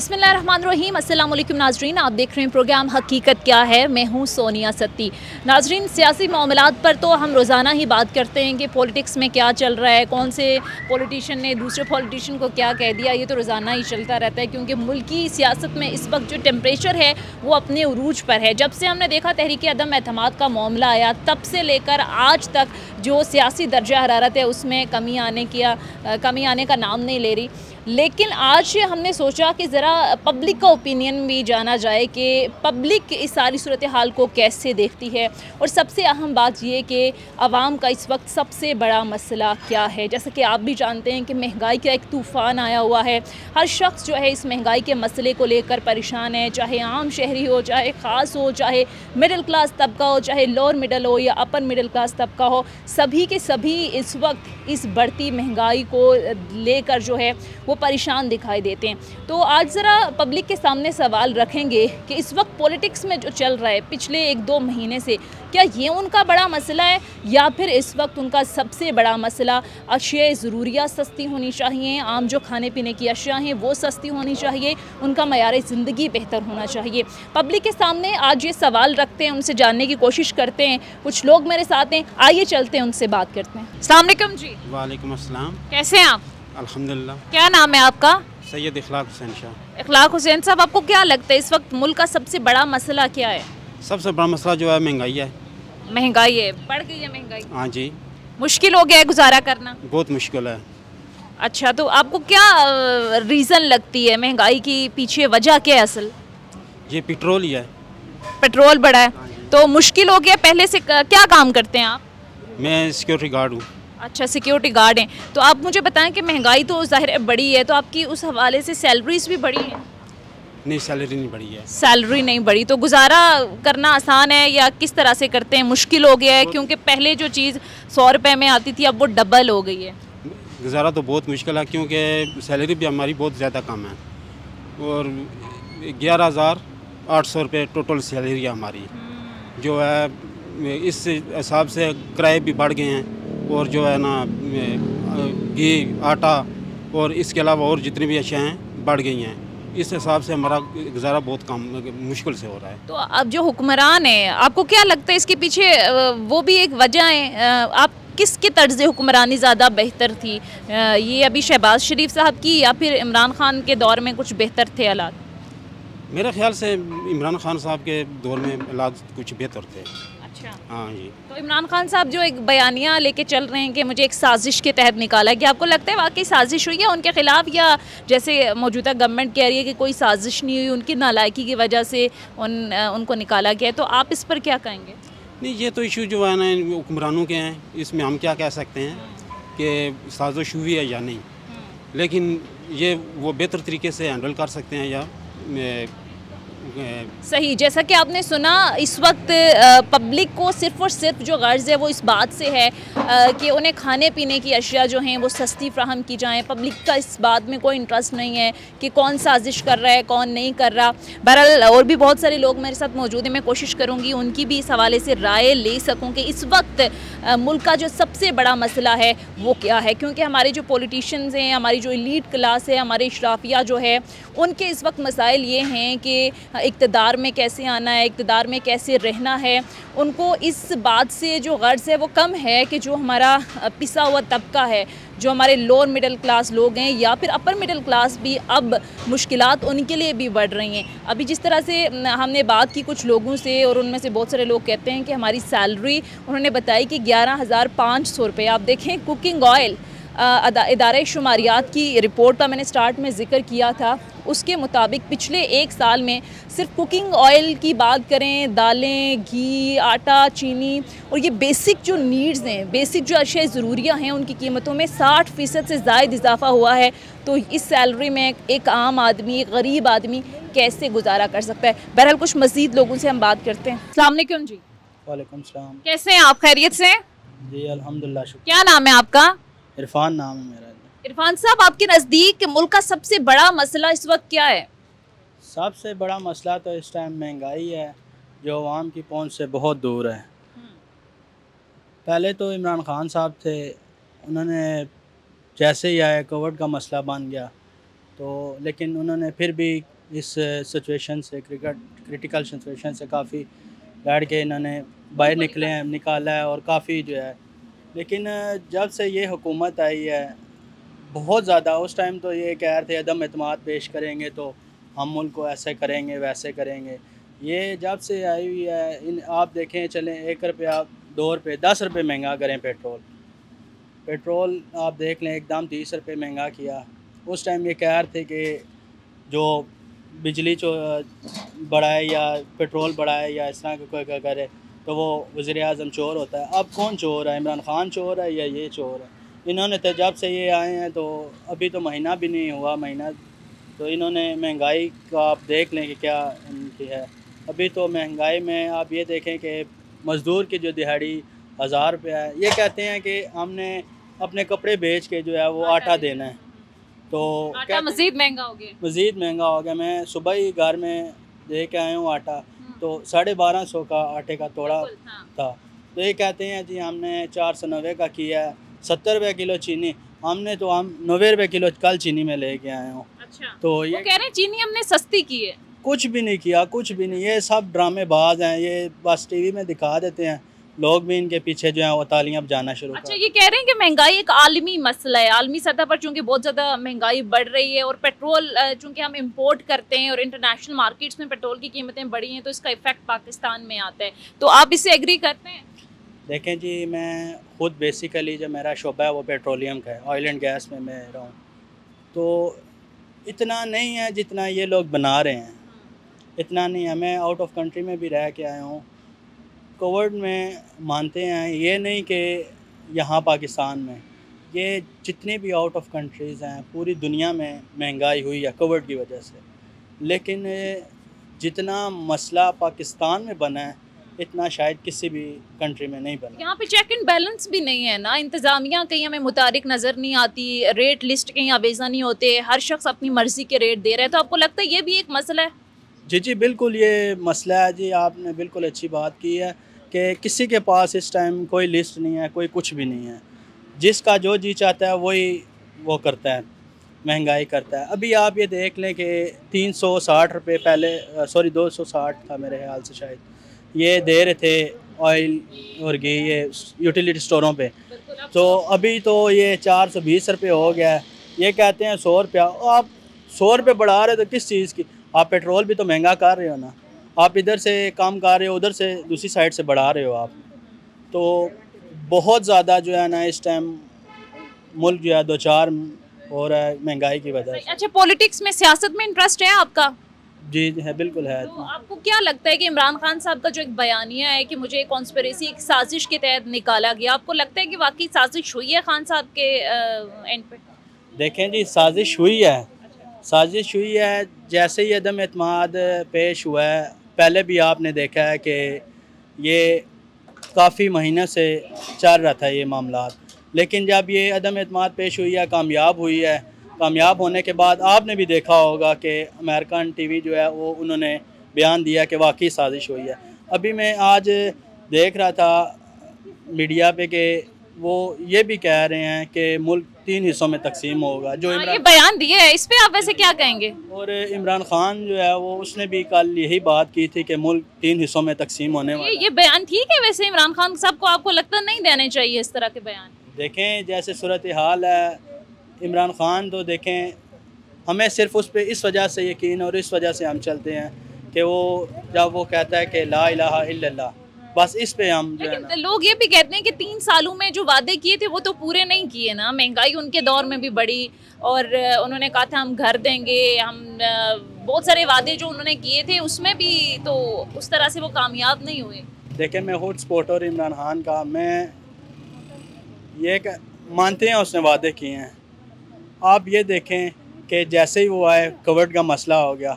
बिस्मिल्लाहिर्रहमानिर्रहीम। अस्सलाम वालेकुम नाजरीन, आप देख रहे हैं प्रोग्राम हकीकत क्या है। मैं हूं सोनिया सत्ती। नाजरीन, सियासी मामलात पर तो हम रोज़ाना ही बात करते हैं कि पॉलिटिक्स में क्या चल रहा है, कौन से पॉलिटिशियन ने दूसरे पॉलिटिशियन को क्या कह दिया। ये तो रोज़ाना ही चलता रहता है क्योंकि मुल्क की सियासत में इस वक्त जो टेम्परेचर है वो अपने उरूज पर है। जब से हमने देखा तहरीक अदम एतमाद का मामला आया, तब से लेकर आज तक जो सियासी दर्जा हरारत है उसमें कमी आने का नाम नहीं ले रही। लेकिन आज हमने सोचा कि ज़रा पब्लिक का ओपिनियन भी जाना जाए कि पब्लिक इस सारी सूरत हाल को कैसे देखती है। और सबसे अहम बात ये कि आवाम का इस वक्त सबसे बड़ा मसला क्या है। जैसा कि आप भी जानते हैं कि महंगाई का एक तूफ़ान आया हुआ है। हर शख्स जो है इस महंगाई के मसले को लेकर परेशान है, चाहे आम शहरी हो, चाहे ख़ास हो, चाहे मिडिल क्लास तबका हो, चाहे लोअर मिडल हो या अपर मिडिल क्लास तबका हो। सभी के सभी इस वक्त इस बढ़ती महंगाई को लेकर जो है वो परेशान दिखाई देते हैं। तो आज ज़रा पब्लिक के सामने सवाल रखेंगे कि इस वक्त पॉलिटिक्स में जो चल रहा है पिछले 1-2 महीने से, क्या ये उनका बड़ा मसला है या फिर इस वक्त उनका सबसे बड़ा मसला अशिया ज़रूरियात सस्ती होनी चाहिए, आम जो खाने पीने की अशिया हैं वो सस्ती होनी चाहिए, उनका मयार ज़िंदगी बेहतर होना चाहिए। पब्लिक के सामने आज ये सवाल रखते हैं, उनसे जानने की कोशिश करते हैं। कुछ लोग मेरे साथ हैं, आइए चलते हैं उनसे बात करते हैं। अस्सलाम वालेकुम जी। वालेकुम अस्सलाम। कैसे हैं आप? अल्हम्दुलिल्लाह। क्या नाम है आपका? सैयद इखलाक हुसैन शाह। इखलाक हुसैन साहब, आपको क्या लगता है इस वक्त मुल्क का सबसे बड़ा मसला क्या है? सबसे बड़ा मसला जो है महंगाई है। महंगाई है, बढ़ गई है महंगाई। हाँ जी, मुश्किल हो गया है गुजारा करना। बहुत मुश्किल है। अच्छा, तो आपको क्या रीज़न लगती है महंगाई की पीछे वजह क्या है असल? ये पेट्रोल ही है। पेट्रोल बढ़ा है तो मुश्किल हो गया। पहले से क्या काम करते हैं आप? मैं सिक्योरिटी गार्ड हूँ। अच्छा, सिक्योरिटी गार्ड हैं। तो आप मुझे बताएं कि महंगाई तो ज़ाहिर है बढ़ी है, तो आपकी उस हवाले से सैलरीज भी बढ़ी हैं? नहीं, सैलरी नहीं बढ़ी है। सैलरी नहीं बढ़ी तो गुजारा करना आसान है या किस तरह से करते हैं? मुश्किल हो गया है क्योंकि पहले जो चीज़ 100 रुपये में आती थी अब वो डबल हो गई है। गुजारा तो बहुत मुश्किल है क्योंकि सैलरी भी हमारी बहुत ज़्यादा कम है और 11,800 रुपये टोटल सैलरी है हमारी, जो है इस हिसाब से किराए भी बढ़ गए हैं और जो है ना घी, आटा और इसके अलावा और जितनी भी अशियाँ हैं बढ़ गई हैं। इस हिसाब से हमारा गुजारा बहुत कम मुश्किल से हो रहा है। तो अब जो हुक्मरान है, आपको क्या लगता है इसके पीछे वो भी एक वजह है? आप किसके तर्ज हुक्मरानी ज़्यादा बेहतर थी, ये अभी शहबाज शरीफ साहब की या फिर इमरान खान के दौर में कुछ बेहतर थे हालात? मेरे ख्याल से इमरान खान साहब के दौर में हालात कुछ बेहतर थे। अच्छा, हाँ जी। तो इमरान खान साहब जो एक बयानिया लेके चल रहे हैं कि मुझे एक साजिश के तहत निकाला है, क्या आपको लगता है वाकई साजिश हुई है उनके खिलाफ, या जैसे मौजूदा गवर्नमेंट कह रही है कि कोई साजिश नहीं हुई, उनकी नालायकी की वजह से उनको निकाला गया है? तो आप इस पर क्या कहेंगे? नहीं, ये तो इशू जो है ना हुक्मरानों के हैं, इसमें हम क्या कह सकते हैं कि साजिश हुई है या नहीं, लेकिन ये वो बेहतर तरीके से हैंडल कर सकते हैं या सही। जैसा कि आपने सुना, इस वक्त पब्लिक को सिर्फ़ और सिर्फ जो गर्ज़ है वो इस बात से है कि उन्हें खाने पीने की अशिया जो हैं वो सस्ती फ्राहम की जाएँ। पब्लिक का इस बात में कोई इंटरेस्ट नहीं है कि कौन साजिश कर रहा है, कौन नहीं कर रहा। बहरहाल और भी बहुत सारे लोग मेरे साथ मौजूद हैं, मैं कोशिश करूँगी उनकी भी इस हवाले से राय ले सकूँ कि इस वक्त मुल्क का जो सबसे बड़ा मसला है वो क्या है। क्योंकि हमारे जो पॉलिटिशियंस हैं, हमारी जो एलीट क्लास है, हमारे इशराफिया जो है, उनके इस वक्त मसाइल ये हैं कि इक़्तिदार में कैसे आना है, इक़्तिदार में कैसे रहना है। उनको इस बात से जो गर्ज़ है वो कम है कि जो हमारा पिसा हुआ तबका है, जो हमारे लोअर मिडिल क्लास लोग हैं या फिर अपर मिडिल क्लास भी, अब मुश्किलात उनके लिए भी बढ़ रही हैं। अभी जिस तरह से हमने बात की कुछ लोगों से और उनमें से बहुत सारे लोग कहते हैं कि हमारी सैलरी, उन्होंने बताई कि 11,500 रुपये। आप देखें, कुकिंग ऑयल इदारे शुमारियात की रिपोर्ट का मैंने स्टार्ट में ज़िक्र किया था, उसके मुताबिक पिछले 1 साल में सिर्फ कुकिंग ऑयल की बात करें, दालें, घी, आटा, चीनी और ये बेसिक जो नीड्स हैं, बेसिक जो अशिया ज़रूरियाँ हैं, उनकी कीमतों में 60% से ज़ायद इजाफा हुआ है। तो इस सैलरी में एक आम आदमी, एक गरीब आदमी कैसे गुजारा कर सकता है? बहरहाल कुछ मज़ीद लोगों से हम बात करते हैं। अस्सलाम वालेकुम जी। वालेकुम सलाम। कैसे हैं आप? खैरियत से? जी अल्हम्दुलिल्लाह, शुक्र। क्या नाम है आपका? इरफान नाम है मेरा। इरफान साहब, आपके नज़दीक मुल्क का सबसे बड़ा मसला इस वक्त क्या है? सबसे बड़ा मसला तो इस टाइम महंगाई है, जो आवाम की पहुंच से बहुत दूर है। पहले तो इमरान खान साहब थे, उन्होंने जैसे ही आया कोविड का मसला बन गया तो, लेकिन उन्होंने फिर भी इस सिचुएशन से, क्रिटिकल सिचुएशन से काफ़ी लड़ के इन्होंने बाहर निकाला है और काफ़ी जो है। लेकिन जब से ये हुकूमत आई है बहुत ज़्यादा, उस टाइम तो ये कह रहे थे अदम एतमाद पेश करेंगे तो हम मुल्क को ऐसे करेंगे वैसे करेंगे। ये जब से आई हुई है आप देखें चलें 1 रुपया 2 रुपये 10 रुपये महंगा करें पेट्रोल आप देख लें एकदम 30 रुपये महंगा किया। उस टाइम ये कह रहे थे कि जो बिजली बढ़ाए या पेट्रोल बढ़ाए या इस तरह का कोई करे तो वो वज़ीर-ए-आज़म चोर होता है। अब कौन चोर है, इमरान खान चोर है या ये चोर है? इन्होंने तो जब से ये आए हैं तो अभी तो महीना भी नहीं हुआ, तो इन्होंने महंगाई का आप देख लें कि क्या इनकी है। अभी तो महंगाई में आप ये देखें कि मज़दूर की जो दिहाड़ी 1000 रुपया है, ये कहते हैं कि हमने अपने कपड़े बेच के जो है वो आटा देना है, तो आटा मज़ीद महंगा हो गया। मैं सुबह ही घर में दे के आया हूँ आटा, तो 1250 का आटे का तोड़ा था। तो ये कहते हैं जी हमने 490 का किया है। 70 रुपये किलो चीनी हम 90 रुपये किलो कल चीनी में लेके आए हूँ। अच्छा, तो ये कह रहे हैं चीनी हमने सस्ती की है। कुछ भी नहीं किया, कुछ भी नहीं। ये सब ड्रामेबाज हैं, ये बस टीवी में दिखा देते हैं, लोग भी इनके पीछे जो है वो तालियां बजाना शुरू। अच्छा, ये कह रहे हैं कि महंगाई एक आलमी मसला है, आलमी सतह पर चूंकि बहुत ज़्यादा महंगाई बढ़ रही है और पेट्रोल चूंकि हम इंपोर्ट करते हैं और इंटरनेशनल मार्केट्स में पेट्रोल की कीमतें बढ़ी हैं तो इसका इफेक्ट पाकिस्तान में आता है। तो आप इससे एग्री करते हैं? देखें जी, मैं खुद बेसिकली जो मेरा शोबा है वो पेट्रोलियम का है, ऑयल एंड गैस में मैं रहा हूँ, तो इतना नहीं है जितना ये लोग बना रहे हैं, इतना नहीं है। मैं आउट ऑफ कंट्री में भी रह के आया हूँ, कोविड में मानते हैं, ये नहीं कि यहाँ पाकिस्तान में, ये जितनी भी आउट ऑफ कंट्रीज़ हैं पूरी दुनिया में महंगाई हुई है कोविड की वजह से। लेकिन जितना मसला पाकिस्तान में बना है इतना शायद किसी भी कंट्री में नहीं बना। यहाँ पे चेक एंड बैलेंस भी नहीं है ना, इंतज़ामिया कहीं हमें मुतारिक नज़र नहीं आती, रेट लिस्ट कहीं आवेज़ा नहीं होते, हर शख्स अपनी मर्ज़ी के रेट दे रहा है। तो आपको लगता है ये भी एक मसला है? जी बिल्कुल, ये मसला है जी। आपने बिल्कुल अच्छी बात की है कि किसी के पास इस टाइम कोई लिस्ट नहीं है, कोई कुछ भी नहीं है, जिसका जो जी चाहता है वही वो करता है, महंगाई करता है। अभी आप ये देख लें कि 360 रुपये पहले 260 था मेरे ख्याल से शायद, ये दे रहे थे ऑयल और घी ये यूटिलिटी स्टोरों पे, तो अभी तो ये 420 रुपये हो गया है। ये कहते हैं 100 रुपया। आप 100 रुपये बढ़ा रहे हो तो किस चीज़ की? आप पेट्रोल भी तो महंगा कर रहे हो ना, आप इधर से कम कर रहे हो, उधर से दूसरी साइड से बढ़ा रहे हो आप। तो बहुत ज़्यादा जो है ना इस टाइम मुल्क जो है दो चार हो रहा है महंगाई की वजह से। अच्छा, पॉलिटिक्स में, सियासत में इंटरेस्ट है आपका? जी है, बिल्कुल है। तो आपको क्या लगता है कि इमरान खान साहब का जो एक बयानिया है कि मुझे कॉन्स्पिरेसी एक साजिश के तहत निकाला गया, आपको लगता है कि वाकई साजिश हुई है खान साहब के एंड पे? देखें जी, साजिश हुई है। जैसे ही अदम एतमाद पेश हुआ है, पहले भी आपने देखा है कि ये काफ़ी महीने से चल रहा था ये मामला, लेकिन जब ये अदम एतमाद पेश हुई है, कामयाब हुई है, कामयाब होने के बाद आपने भी देखा होगा कि अमेरिकन टीवी जो है वो उन्होंने बयान दिया कि वाकई साजिश हुई है। अभी मैं आज देख रहा था मीडिया पे कि वो ये भी कह रहे हैं कि मुल्क 3 हिस्सों में तकसीम होगा, जो ये बयान दिए है, इस पे आप वैसे क्या कहेंगे? और इमरान खान जो है वो उसने भी कल यही बात की थी कि मुल्क 3 हिस्सों में तकसीम होने वाला है। ये बयान ठीक है वैसे इमरान खान साहब को? आपको लगता नहीं देने चाहिए इस तरह के बयान? देखें जैसे सूरत हाल है, इमरान खान तो देखें हमें सिर्फ उस पर इस वजह से यकीन और इस वजह से हम चलते हैं कि वो जब वो कहता है कि ला इलाहा इल्लल्लाह, बस इस पे हम जो है ना। लोग ये भी कहते हैं कि 3 सालों में जो वादे किए थे वो तो पूरे नहीं किए ना, महंगाई उनके दौर में भी बढ़ी और उन्होंने कहा था हम घर देंगे, हम बहुत सारे वादे जो उन्होंने किए थे उसमें भी तो उस तरह से वो कामयाब नहीं हुए। देखें मैं खुद सपोर्टर इमरान खान का, मैं ये मानते हैं उसने वादे किए हैं। आप ये देखें कि जैसे ही वो आए कोविड का मसला हो गया,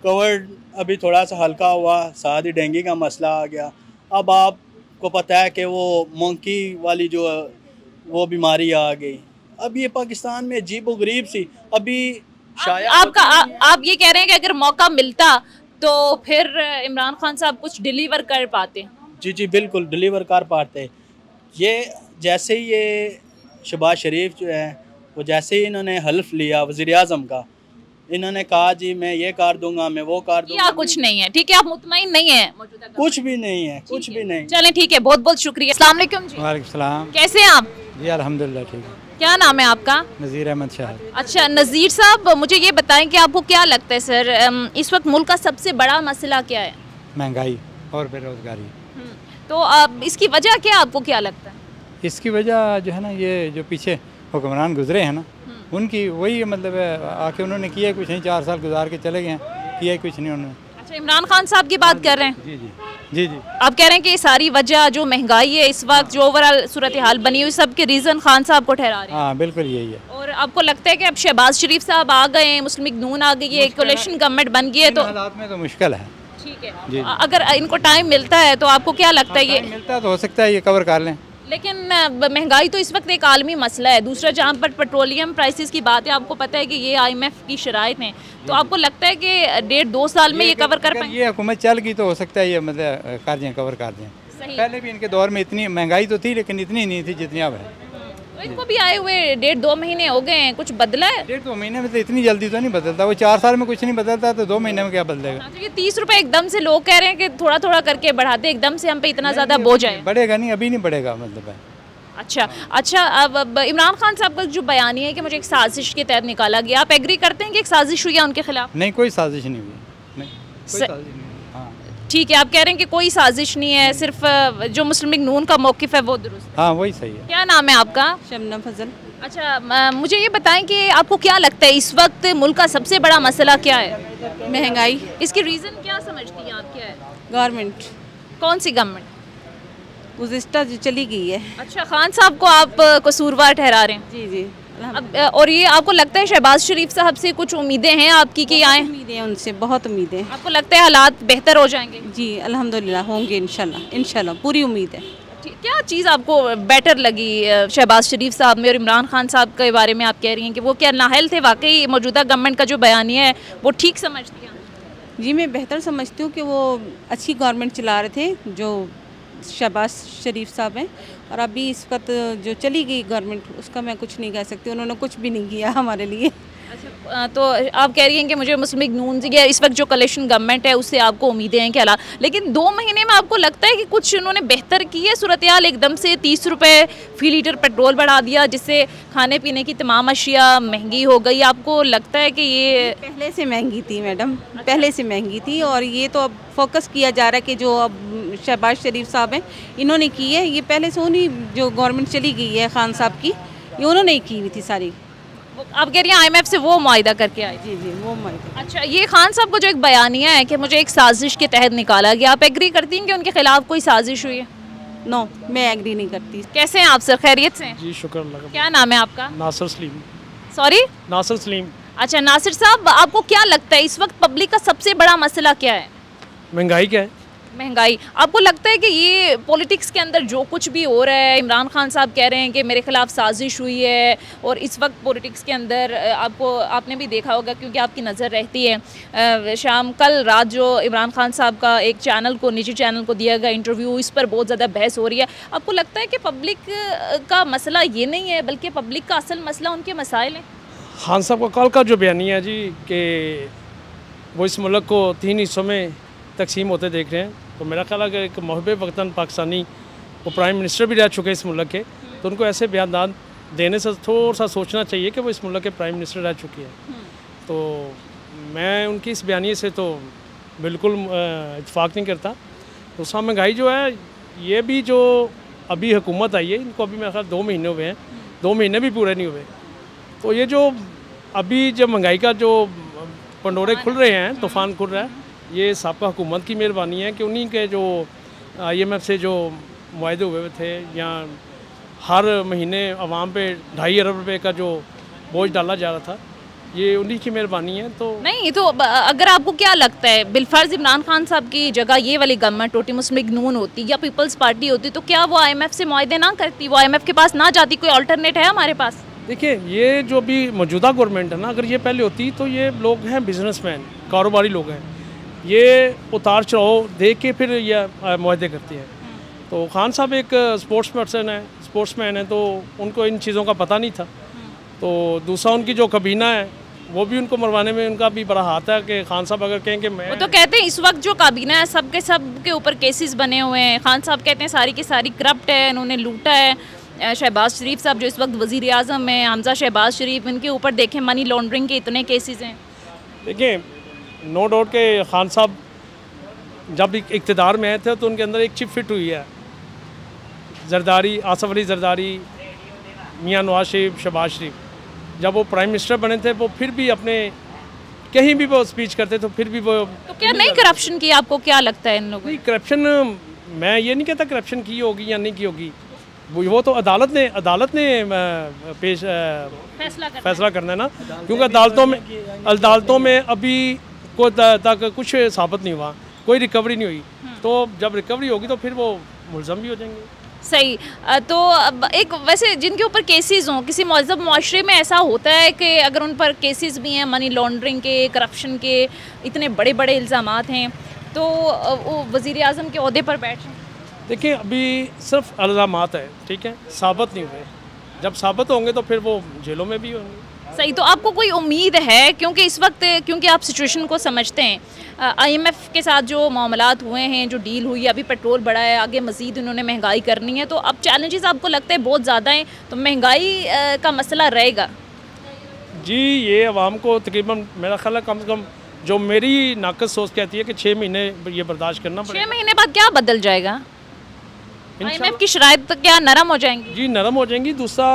कोविड अभी थोड़ा सा हल्का हुआ, साथ ही डेंगू का मसला आ गया। अब आपको पता है कि वो मंकी वाली जो वो बीमारी आ गई। अब ये पाकिस्तान में अजीब व गरीब सी अभी शायद आप ये कह रहे हैं कि अगर मौका मिलता तो फिर इमरान खान साहब कुछ डिलीवर कर पाते? जी बिल्कुल डिलीवर कर पाते। ये जैसे ही ये शहबाज शरीफ जो है वो जैसे ही इन्होंने हल्फ लिया वज़ीर-ए-आज़म का, इन्होंने कहा जी मैं ये कर दूंगा, मैं वो कर दूंगा, या कुछ नहीं है। ठीक है, आप मुतमईन नहीं है मौजूदा कुछ भी नहीं है, कुछ भी नहीं। चलें ठीक है, बहुत बहुत शुक्रिया। अस्सलाम वालेकुम जी। वालेकुम सलाम कैसे हैं आप? जी अल्हम्दुलिल्लाह ठीक है। क्या नाम है आपका? नज़ीर अहमद शाह। अच्छा नज़ीर साहब, मुझे ये बताएं कि आपको क्या लगता है सर, इस वक्त मुल्क का सबसे बड़ा मसला क्या है? महंगाई और बेरोज़गारी। तो अब इसकी वजह क्या, आपको क्या लगता है? इसकी वजह जो है ना, ये जो पीछे हुक्मरान गुजरे हैं ना, उनकी वही मतलब है, आके उन्होंने किया कुछ नहीं, 4 साल गुजार के चले गए हैं, किया कुछ नहीं उन्होंने। अच्छा, इमरान खान साहब की बात कर रहे हैं? जी जी जी जी। आप कह रहे हैं कि ये सारी वजह जो महंगाई है इस वक्त, जो ओवरऑल सूरत हाल बनी हुई, सब के रीज़न खान साहब को ठहरा रहे हैं? हाँ बिल्कुल यही है। और आपको लगता है कि अब शहबाज शरीफ साहब आ गए हैं, मुस्लिम लीग नून आ गई है, कोalition गवर्नमेंट बन गई है, तो हालात में तो मुश्किल है। ठीक जी। है, अगर इनको टाइम मिलता है तो आपको क्या लगता है ये मिलता है तो हो सकता है ये कवर कर लें। लेकिन महंगाई तो इस वक्त एक आलमी मसला है। दूसरा, जहाँ पर पेट्रोलियम प्राइसेस की बात है, आपको पता है कि ये IMF की शराइत हैं, तो आपको लगता है कि 1.5-2 साल में ये कवर कर पाएंगे? ये हुकूमत चल गई तो हो सकता है ये मतलब कर दें, कवर कर दें। पहले भी इनके दौर में इतनी महंगाई तो थी, लेकिन इतनी नहीं थी जितनी अब है। तो इनको भी आए हुए 1.5-2 महीने हो गए हैं, कुछ बदला है? 1.5-2 महीने में तो इतनी जल्दी तो नहीं बदलता, वो 4 साल में कुछ नहीं बदलता तो 2 महीने में क्या बदलेगा। तो ये 30 रुपए एकदम से लोग कह रहे हैं कि थोड़ा थोड़ा करके बढ़ाते, एकदम से हम पे इतना ज़्यादा बोझ है? बढ़ेगा नहीं, अभी नहीं बढ़ेगा मतलब है। अच्छा, अब इमरान खान साहब का जो बयान है कि मुझे एक साजिश के तहत निकाला गया, आप एग्री करते हैं कि एक साजिश हुई है उनके खिलाफ? नहीं, कोई साजिश नहीं हुई, नहीं कोई साजिश नहीं हुई। हाँ ठीक है, आप कह रहे हैं कि कोई साजिश नहीं है, सिर्फ जो मुस्लिम लीग नून का मौक़िफ़ है वो दुरुस्त है। हाँ वही सही है। क्या नाम है आपका? शबनम फजल। अच्छा, मुझे ये बताएं कि आपको क्या लगता है इस वक्त मुल्क का सबसे बड़ा मसला क्या है? महंगाई। इसकी रीज़न क्या समझती हैं आप, क्या है? गवर्नमेंट। कौन सी गवर्नमेंट? गुज़िश्ता जो चली गई है। अच्छा, खान साहब को आप कसूरवार ठहरा रहे हैं? जी जी। अब और ये आपको लगता है शहबाज शरीफ साहब से कुछ उम्मीदें हैं आपकी कि आए? उम्मीदें हैं उनसे, बहुत उम्मीदें। आपको लगता है हालात बेहतर हो जाएंगे? जी अल्हम्दुलिल्लाह होंगे, इंशाल्लाह पूरी उम्मीद है। क्या चीज़ आपको बेटर लगी शहबाज शरीफ साहब में और इमरान खान साहब के बारे में? आप कह रही हैं कि वो क्या नाअहल थे? वाकई मौजूदा गवर्नमेंट का जो बयानिया है वो ठीक समझती हैं? जी मैं बेहतर समझती हूँ कि वो अच्छी गवर्नमेंट चला रहे थे जो शहबाज शरीफ साहब हैं, और अभी इस वक्त जो चली गई गवर्नमेंट उसका मैं कुछ नहीं कह सकती, उन्होंने कुछ भी नहीं किया हमारे लिए। अच्छा, तो आप कह रही हैं कि मुझे मुस्लिम लीग नून से इस वक्त जो कोalition गवर्नमेंट है उससे आपको उम्मीदें हैं कि हालात, लेकिन 2 महीने में आपको लगता है कि कुछ उन्होंने बेहतर की है सूरत हाल? एकदम से 30 रुपये फ़ी लीटर पेट्रोल बढ़ा दिया, जिससे खाने पीने की तमाम अशिया महंगी हो गई। आपको लगता है कि ये पहले से महंगी थी मैडम, पहले से महंगी थी, और ये तो अब फोकस किया जा रहा है कि जो अब शहबाज शरीफ साहब हैं इन्होंने की है, ये पहले से उन्हीं जो गवर्नमेंट चली गई है खान साहब की, ये उन्होंने ही की हुई थी सारी। आप कह रही हैं IMF से वो मुआहिदा करके आए? जी जी वो मायदा। अच्छा, ये खान साहब को जो एक बयानिया है कि मुझे एक साजिश के तहत निकाला गया, आप एग्री करती हैं कि उनके खिलाफ कोई साजिश हुई है? नो, मैं एग्री नहीं करती। कैसे हैं आप सर, खैरियत से हैं? जी शुक्र अल्लाह का। क्या नाम है आपका? नासिर सलीम। सॉरी? नासिर सलीम। अच्छा नासिर साहब, आपको क्या लगता है इस वक्त पब्लिक का सबसे बड़ा मसला क्या है? महंगाई क्या है? महंगाई। आपको लगता है कि ये पॉलिटिक्स के अंदर जो कुछ भी हो रहा है, इमरान खान साहब कह रहे हैं कि मेरे खिलाफ साजिश हुई है, और इस वक्त पॉलिटिक्स के अंदर आपने भी देखा होगा क्योंकि आपकी नज़र रहती है, कल रात जो इमरान खान साहब का एक चैनल को, निजी चैनल को दिया गया इंटरव्यू, इस पर बहुत ज़्यादा बहस हो रही है। आपको लगता है कि पब्लिक का मसला ये नहीं है बल्कि पब्लिक का असल मसला उनके मसाइल हैं? खान साहब का कल का जो बयानिया है जी कि वो इस मुल्क को 3 हिस्सों में तकसीम होते देख रहे हैं, तो मेरा ख्याल है कि एक महबूब वतन पाकिस्तानी वो प्राइम मिनिस्टर भी रह चुके हैं इस मुल्क के, तो उनको ऐसे बयान देने से थोड़ा सा सोचना चाहिए कि वो इस मुल्क के प्राइम मिनिस्टर रह चुकी है। तो मैं उनकी इस बयानिए से तो बिल्कुल इत्तेफाक नहीं करता। तो उसका महंगाई जो है, ये भी जो अभी हुकूमत आई है, इनको अभी मेरे ख्याल 2 महीने हुए हैं, 2 महीने भी पूरे नहीं हुए। तो ये जो अभी जब महंगाई का जो पंडोरे खुल रहे हैं, तूफ़ान खुल रहा है, ये साबका हुकूमत की मेहरबानी है कि उन्हीं के जो IMF से जो मुआहदे हुए थे, या हर महीने आवाम पे 2.5 अरब रुपए का जो बोझ डाला जा रहा था, ये उन्हीं की मेहरबानी है। तो नहीं, तो अगर आपको क्या लगता है बिलफर्ज इमरान खान साहब की जगह ये वाली गवर्नमेंट होती, मुस्लिम लीग नून होती या पीपल्स पार्टी होती, तो क्या वो IMF से मुआहदे ना करती, वो IMF के पास ना जाती? कोई अल्टरनेट है हमारे पास? देखिए, ये जो भी मौजूदा गवर्नमेंट है ना, अगर ये पहले होती तो ये लोग हैं बिजनेसमैन, कारोबारी लोग हैं, ये उतार चढ़ाव देख के फिर ये मुआहदे करती हैं। तो खान साहब एक स्पोर्ट्समैन है, तो उनको इन चीज़ों का पता नहीं था। तो दूसरा, उनकी जो कबीना है वो भी उनको मरवाने में उनका भी बड़ा हाथ है कि खान साहब अगर कहें कि मैं वो तो कहते हैं इस वक्त जो काबीना है सब के ऊपर केसेस बने हुए हैं। खान साहब कहते हैं सारी की सारी करप्ट है, इन्होंने लूटा है। शहबाज शरीफ साहब जो इस वक्त वज़ीर आज़म हैं, हमजा शहबाज शरीफ, इनके ऊपर देखें मनी लॉन्ड्रिंग के इतने केसेस हैं। देखिए नो डाउट के खान साहब जब इक़्तिदार में आए थे तो उनके अंदर एक चिप फिट हुई है। जरदारी, आसफ अली जरदारी, मियाँ नवाज शरीफ, शहबाज शरीफ, जब वो प्राइम मिनिस्टर बने थे वो फिर भी अपने कहीं भी वो स्पीच करते तो फिर भी वो तो क्या नहीं करप्शन की, आपको क्या लगता है इन लोगों नहीं करप्शन, मैं ये नहीं कहता करप्शन की होगी या नहीं की होगी, वो तो अदालत ने फैसला करना है ना, क्योंकि अदालतों में अभी को तक कुछ साबित नहीं हुआ, कोई रिकवरी नहीं हुई, तो जब रिकवरी होगी तो फिर वो मुलज़म भी हो जाएंगे। सही। तो अब एक वैसे जिनके ऊपर केसेस हों, किसी महज़ब मुआशरे में ऐसा होता है कि अगर उन पर केसेस भी हैं मनी लॉन्ड्रिंग के, करप्शन के, इतने बड़े बड़े इल्ज़ामात हैं, तो वो वज़ीर आज़म के ओहदे पर बैठ जाएं? देखिए अभी सिर्फ इल्ज़ामात है, ठीक है, साबित नहीं हुए, जब साबित होंगे तो फिर वो जेलों में भी होंगे। सही। तो आपको कोई उम्मीद है, क्योंकि इस वक्त क्योंकि आप सिचुएशन को समझते हैं, IMF के साथ जो मामलात हुए हैं, जो डील हुई है, अभी पेट्रोल बढ़ा है, आगे मज़ीद उन्होंने महंगाई करनी है, तो अब चैलेंजेस आपको लगता है बहुत ज़्यादा हैं, तो महंगाई का मसला रहेगा? जी ये अवाम को तकरीबन मेरा ख्याल है कम से कम जो मेरी नाक़स सोच कहती है कि 6 महीने ये बर्दाश्त करना पड़ेगा। 6 महीने बाद क्या बदल जाएगा? IMF की शराइत क्या नरम हो जाएंगी? जी नरम हो जाएंगी। दूसरा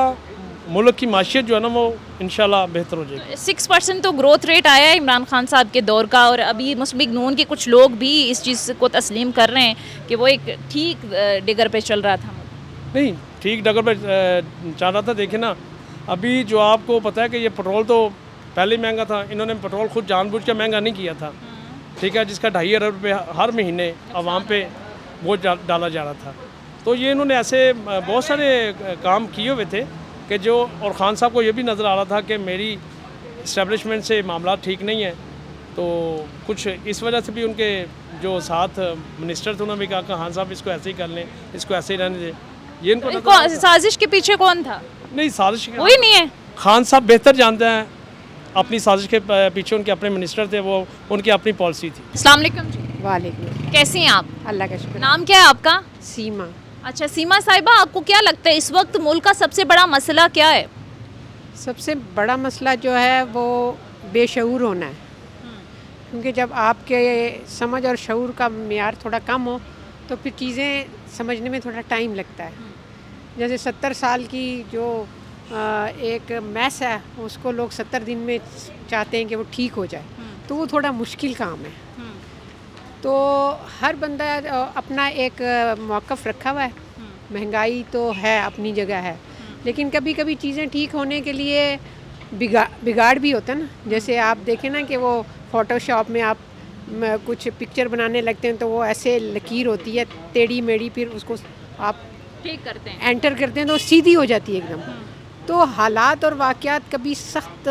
मुल्क की माशियत जो है ना वो इंशाल्लाह बेहतर हो जाएगी। 6% तो ग्रोथ रेट आया है इमरान खान साहब के दौर का, और अभी मुस्लिम नून के कुछ लोग भी इस चीज़ को तस्लीम कर रहे हैं कि वो एक ठीक डिगर पे चल रहा था। नहीं ठीक डगर पे चल रहा था। देखिए ना अभी जो आपको पता है कि ये पेट्रोल तो पहले महंगा था, इन्होंने पेट्रोल खुद जानबूझ के महंगा नहीं किया था, ठीक है, जिसका 2.5 अरब रुपये हर महीने आवाम पे वो डाला जा रहा था। तो ये इन्होंने ऐसे बहुत सारे काम किए हुए थे कि जो, और ख़ान साहब को ये भी नज़र आ रहा था कि मेरी इस्टेब्लिशमेंट से मामला ठीक नहीं है, तो कुछ इस वजह से भी उनके जो साथ मिनिस्टर थे उन्होंने भी कहा कि खान साहब इसको ऐसे ही कर लें, इसको ऐसे ही रहने दें। ये इनको साजिश के पीछे कौन था? नहीं साजिश कोई नहीं है। खान साहब बेहतर जानते हैं अपनी साजिश के पीछे उनके अपने मिनिस्टर थे, वो उनकी अपनी पॉलिसी थी। अस्सलाम वालेकुम जी। वालेकुम। कैसी हैं आप? अल्लाह का शुक्र। नाम क्या है आपका? सीमा। अच्छा सीमा साहिबा, आपको क्या लगता है इस वक्त मुल्क का सबसे बड़ा मसला क्या है? सबसे बड़ा मसला जो है वो बेशऊर होना है, क्योंकि जब आपके समझ और शऊर का मेयार थोड़ा कम हो तो फिर चीज़ें समझने में थोड़ा टाइम लगता है। जैसे 70 साल की जो एक मैस है उसको लोग 70 दिन में चाहते हैं कि वो ठीक हो जाए, तो वो थोड़ा मुश्किल काम है। तो हर बंदा अपना एक मौक़िफ़ रखा हुआ है। महंगाई तो है अपनी जगह है, लेकिन कभी कभी चीज़ें ठीक होने के लिए बिगाड़ भी होता है ना। जैसे आप देखें ना कि वो फ़ोटोशॉप में आप कुछ पिक्चर बनाने लगते हैं तो वो ऐसे लकीर होती है टेढ़ी मेढ़ी, फिर उसको आप ठीक करते हैं, एंटर करते हैं तो सीधी हो जाती है एकदम। तो हालात और वाक़यात कभी सख्त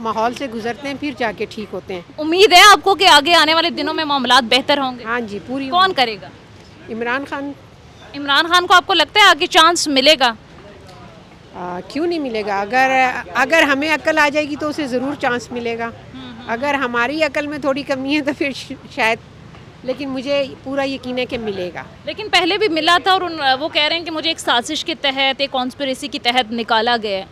माहौल से गुजरते हैं फिर जाके ठीक होते हैं। उम्मीद है आपको कि आगे आने वाले दिनों में मामलात बेहतर होंगे? हाँ जी पूरी। कौन करेगा? इमरान खान। इमरान खान को आपको लगता है आगे चांस मिलेगा? क्यों नहीं मिलेगा? अगर हमें अक्ल आ जाएगी तो उसे ज़रूर चांस मिलेगा। अगर हमारी अक्ल में थोड़ी कमी है तो फिर शायद, लेकिन मुझे पूरा यकीन है कि मिलेगा। लेकिन पहले भी मिला था और वो कह रहे हैं कि मुझे एक साजिश के तहत, एक कॉन्स्पिरेसी के तहत निकाला गया है।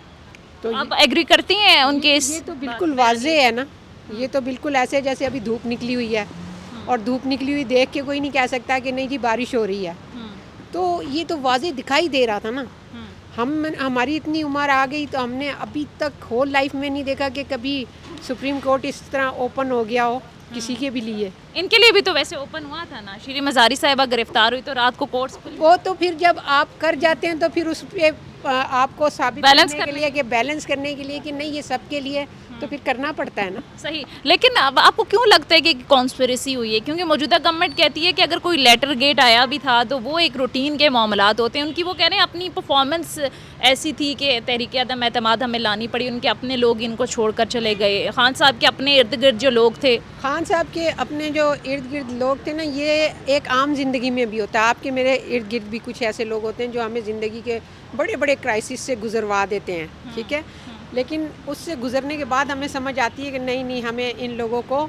तो आप एग्री करती हैं उनके इस? ये तो बिल्कुल वाज़ेह है ना, ये तो बिल्कुल ऐसे जैसे अभी धूप निकली हुई है और धूप निकली हुई देख के कोई नहीं कह सकता कि नहीं जी बारिश हो रही है। तो ये तो वाज़ेह दिखाई दे रहा था ना। हमारी इतनी उम्र आ गई तो हमने अभी तक होल लाइफ में नहीं देखा कि कभी सुप्रीम कोर्ट इस तरह ओपन हो गया हो किसी के भी लिए। इनके लिए भी तो वैसे ओपन हुआ था ना, श्री मज़ारी साहिबा गिरफ्तार हुई तो रात को कोर्ट्स खुली। वो तो फिर जब आप कर जाते हैं तो फिर उस पर आपको साबित करने के लिए कि बैलेंस करने के लिए कि नहीं ये सबके लिए, तो फिर करना पड़ता है ना। सही। लेकिन अब आपको क्यों लगता है कि कॉन्स्पिरेसी हुई है? क्योंकि मौजूदा गवर्नमेंट कहती है कि अगर कोई लेटर गेट आया भी था तो वो एक रूटीन के मामलात होते हैं। उनकी वो कह रहे हैं अपनी परफॉर्मेंस ऐसी थी कि तहरीक अदम एतमाद हमें लानी पड़ी, उनके अपने लोग इनको छोड़कर चले गए। खान साहब के अपने इर्द गिर्द जो लोग थे, खान साहब के अपने जो इर्द गिर्द लोग थे ना, ये एक आम ज़िंदगी में भी होता है। आपके मेरे इर्द गिर्द भी कुछ ऐसे लोग होते हैं जो हमें ज़िंदगी के बड़े बड़े क्राइसिस से गुजरवा देते हैं, ठीक है। लेकिन उससे गुजरने के बाद हमें समझ आती है कि नहीं नहीं, हमें इन लोगों को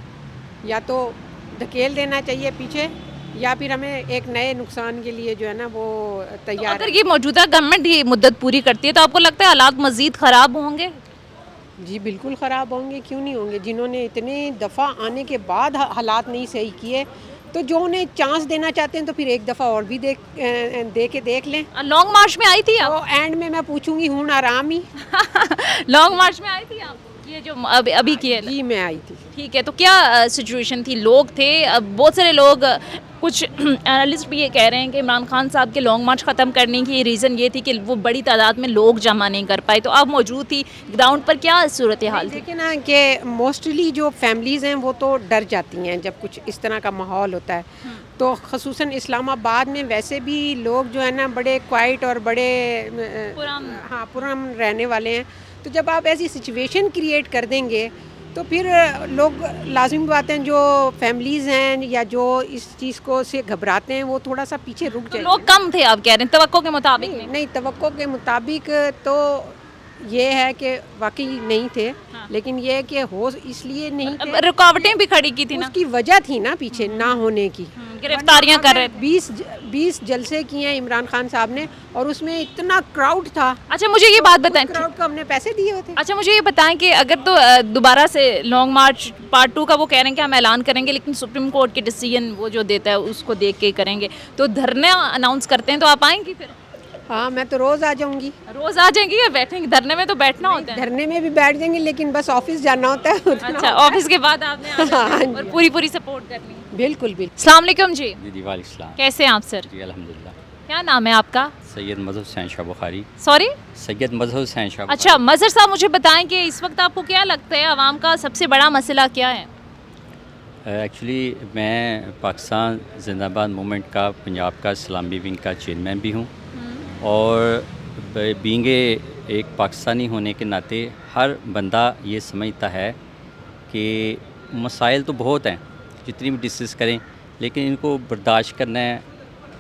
या तो धकेल देना चाहिए पीछे, या फिर हमें एक नए नुकसान के लिए जो है ना वो तो तैयार अगर ये मौजूदा गवर्नमेंट ये मुद्दत पूरी करती है तो आपको लगता है हालात मजीद ख़राब होंगे? जी बिल्कुल ख़राब होंगे, क्यों नहीं होंगे। जिन्होंने इतने दफ़ा आने के बाद हालात नहीं सही किए, तो जो उन्हें चांस देना चाहते हैं तो फिर एक दफ़ा और भी दे के देख लें। लॉन्ग मार्च में आई थी आप? तो एंड में मैं पूछूंगी हूँ आराम ही। लॉन्ग मार्च में आई थी आप? ये जो अभी की है? जी मैं आई थी। ठीक है, तो क्या सिचुएशन थी? लोग थे, बहुत सारे लोग, कुछ एनालिस्ट भी ये कह रहे हैं कि इमरान खान साहब के लॉन्ग मार्च ख़त्म करने की रीज़न ये थी कि वो बड़ी तादाद में लोग जमा नहीं कर पाए। तो आप मौजूद थी ग्राउंड पर, क्या सूरत हाल थी? देखिए ना कि मोस्टली जो फैमिलीज़ हैं वो तो डर जाती हैं जब कुछ इस तरह का माहौल होता है। तो ख़ुसूसन इस्लामाबाद में वैसे भी लोग जो है ना बड़े क्वाइट और बड़े पुरअमन रहने वाले हैं। तो जब आप ऐसी सिचुएशन क्रिएट कर देंगे तो फिर लोग, लाजिम बात है, जो फैमिलीज़ हैं या जो इस चीज़ को से घबराते हैं वो थोड़ा सा पीछे रुक जाए। लोग कम थे आप कह रहे हैं तवक्को के मुताबिक? नहीं, तवक्को के मुताबिक तो ये है कि वाकई नहीं थे। हाँ। लेकिन ये है कि हो इसलिए नहीं थे, रुकावटें भी खड़ी की थी ना, उसकी वजह थी ना पीछे ना होने की। गिरफ्तारियां कर रहे थे, 20 जलसे किए हैं इमरान खान साहब ने, और उसमें इतना क्राउड था। अच्छा मुझे ये बात बताएं, क्राउड को हमने पैसे दिए होते। अच्छा मुझे ये बताएं कि अगर तो दोबारा से लॉन्ग मार्च पार्ट 2 का वो कह रहे हैं कि हम ऐलान करेंगे, लेकिन सुप्रीम कोर्ट के डिसीजन वो जो देता है उसको देख के करेंगे, तो धरना अनाउंस करते हैं, तो आप आएंगी फिर? हाँ मैं तो रोज़ आ जाऊँगी। रोज़ आ जाएंगी या बैठेंगी? धरने में तो बैठना होता है। धरने में भी बैठ जाएंगे, लेकिन बस ऑफिस जाना होता है। अच्छा, ऑफिस के बाद आपने और पूरी सपोर्ट करनी है? बिल्कुल बिल्कुल। अस्सलाम वालेकुम जी। जी वालेकुम सलाम। कैसे हैं आप सर? जी अल्हम्दुलिल्लाह। क्या नाम है आपका? सैयद मजहर हुसैन शाह बुखारी। सॉरी? सैयद मजहर हुसैन शाह। अच्छा मजहर साहब, मुझे बताएं कि इस वक्त आपको क्या लगता है आवाम का सबसे बड़ा मसला क्या है? एक्चुअली मैं पाकिस्तान जिंदाबाद मूवमेंट का पंजाब का इस्लामी विंग का चेयरमैन भी हूँ, और बींगे एक पाकिस्तानी होने के नाते हर बंदा ये समझता है कि मसाइल तो बहुत हैं जितनी भी डिस्कस करें, लेकिन इनको बर्दाश्त करना है।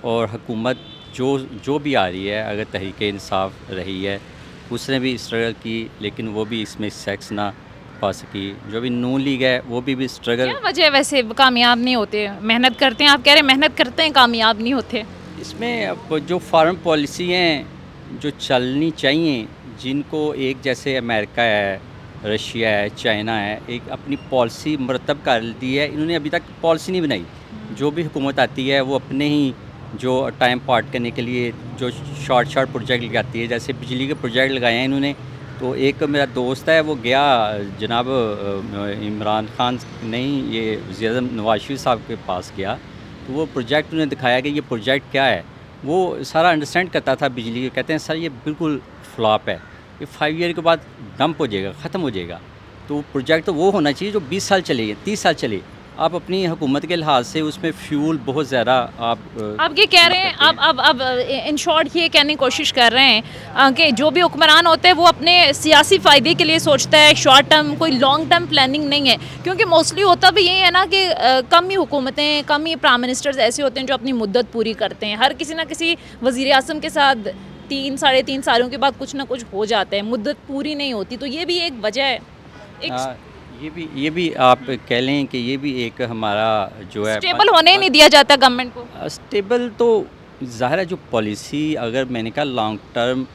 और हुकूमत जो भी आ रही है, अगर तहरीक इंसाफ रही है उसने भी स्ट्रगल की, लेकिन वो भी इसमें सेक्स ना पा सकी। जो भी नून लीग है वो भी स्ट्रगल। क्या वजह वैसे कामयाब नहीं होते? मेहनत करते हैं, आप कह रहे हैं मेहनत करते हैं कामयाब नहीं होते। इसमें अब जो फॉरेन पॉलिसी हैं जो चलनी चाहिए, जिनको एक जैसे अमेरिका है, रशिया है, चाइना है, एक अपनी पॉलिसी मरतब कर दी है, इन्होंने अभी तक पॉलिसी नहीं बनाई। जो भी हुकूमत आती है वो अपने ही जो टाइम पार्ट करने के लिए जो शॉर्ट प्रोजेक्ट लगाती है, जैसे बिजली के प्रोजेक्ट लगाए हैं इन्होंने। तो एक मेरा दोस्त है वो गया जनाब इमरान खान नहीं, ये वज़ीर आज़म नवाज शरीफ साहब के पास गया, तो वो प्रोजेक्ट उन्हें दिखाया कि ये प्रोजेक्ट क्या है। वो सारा अंडरस्टैंड करता था बिजली के, कहते हैं सर ये बिल्कुल फ्लॉप है, ये 5 ईयर के बाद डंप हो जाएगा, ख़त्म हो जाएगा। तो प्रोजेक्ट तो वो होना चाहिए जो 20 साल चले, 30 साल चले। आप अपनी हुकूमत के लिहाज से उसमें फ्यूल बहुत ज़्यादा आप ये कह रहे हैं, अब इन शॉर्ट ये कहने की कोशिश कर रहे हैं कि जो भी हुक्मरान होते हैं वो अपने सियासी फ़ायदे के लिए सोचता है, शॉर्ट टर्म कोई लॉन्ग टर्म प्लानिंग नहीं है। क्योंकि मोस्टली होता भी यही है ना कि कम ही हुकूमतें, कम ही प्राइम मिनिस्टर्स ऐसे होते हैं जो अपनी मुद्दत पूरी करते हैं। हर किसी ना किसी वज़ीर आज़म के साथ 3 साढ़े 3 सालों के बाद कुछ ना कुछ हो जाता है, मुद्दत पूरी नहीं होती। तो ये भी एक वजह है। ये भी आप कह लें कि ये भी एक हमारा जो है स्टेबल होने ही नहीं दिया जाता गवर्नमेंट को। स्टेबल तो ज़ाहिर है, जो पॉलिसी अगर मैंने कहा लॉन्ग टर्म